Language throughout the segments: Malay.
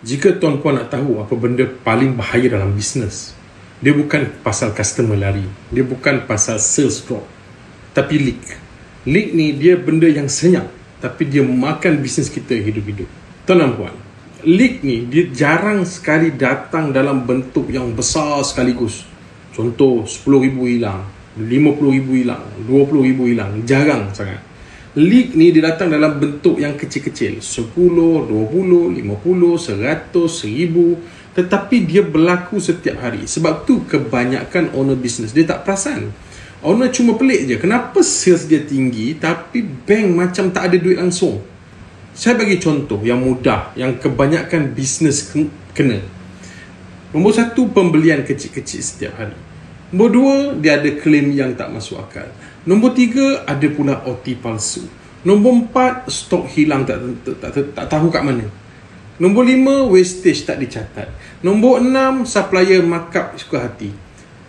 Jika tuan-puan nak tahu apa benda paling bahaya dalam bisnes, dia bukan pasal customer lari, dia bukan pasal sales drop, tapi leak. Leak ni dia benda yang senyap, tapi dia makan bisnes kita hidup-hidup. Tuan dan puan, leak ni dia jarang sekali datang dalam bentuk yang besar sekaligus. Contoh 10,000 hilang, 50,000 hilang, 20,000 hilang, jarang sangat. Leak ni dia datang dalam bentuk yang kecil-kecil, 10, 20, 50, 100, 1000, tetapi dia berlaku setiap hari. Sebab tu kebanyakan owner business dia tak perasan. Owner cuma pelik je, kenapa sales dia tinggi tapi bank macam tak ada duit langsung. Saya bagi contoh yang mudah, yang kebanyakan business kena. Nombor 1, pembelian kecil-kecil setiap hari. Nombor 2, dia ada claim yang tak masuk akal. Nombor 3, ada pula OT palsu. Nombor 4, stok hilang tak tahu kat mana. Nombor 5, wastage tak dicatat. Nombor 6, supplier markup suka hati.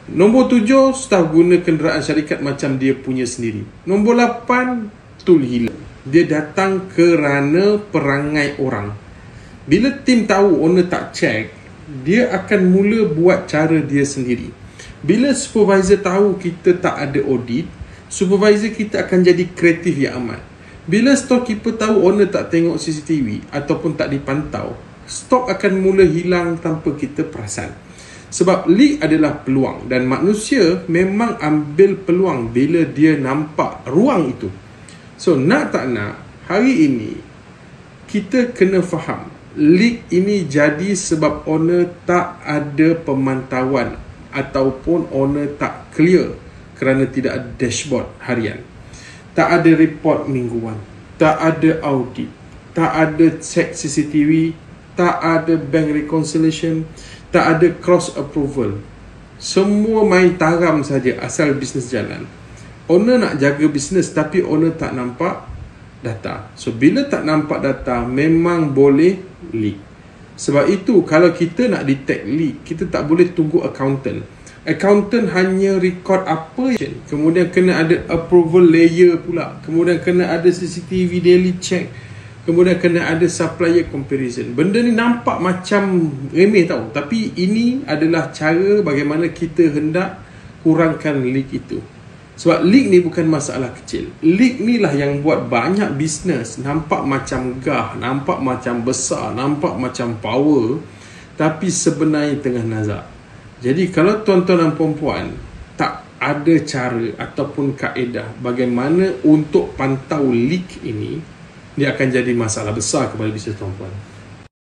Nombor 7, staff guna kenderaan syarikat macam dia punya sendiri. Nombor 8, tool hilang. Dia datang kerana perangai orang. Bila tim tahu owner tak check, dia akan mula buat cara dia sendiri. Bila supervisor tahu kita tak ada audit, supervisor kita akan jadi kreatif yang amat. Bila storekeeper tahu owner tak tengok CCTV ataupun tak dipantau, stok akan mula hilang tanpa kita perasan. Sebab leak adalah peluang dan manusia memang ambil peluang bila dia nampak ruang itu. So nak tak nak, hari ini kita kena faham leak ini jadi sebab owner tak ada pemantauan ataupun owner tak clear kerana tidak ada dashboard harian, tak ada report mingguan, tak ada audit, tak ada check CCTV, tak ada bank reconciliation, tak ada cross approval. Semua main taram saja asal bisnes jalan. Owner nak jaga bisnes tapi owner tak nampak data. So bila tak nampak data memang boleh leak. Sebab itu kalau kita nak detect leak, kita tak boleh tunggu accountant. Accountant hanya record apa je. Kemudian kena ada approval layer pula. Kemudian kena ada CCTV daily check. Kemudian kena ada supplier comparison. Benda ni nampak macam remeh tau. Tapi ini adalah cara bagaimana kita hendak kurangkan leak itu. Sebab leak ni bukan masalah kecil. Leak ni lah yang buat banyak bisnes nampak macam gah, nampak macam besar, nampak macam power, tapi sebenarnya tengah nazar. Jadi kalau tuan-tuan dan puan-puan tak ada cara ataupun kaedah bagaimana untuk pantau leak ini, dia akan jadi masalah besar kepada bisnes tuan-puan.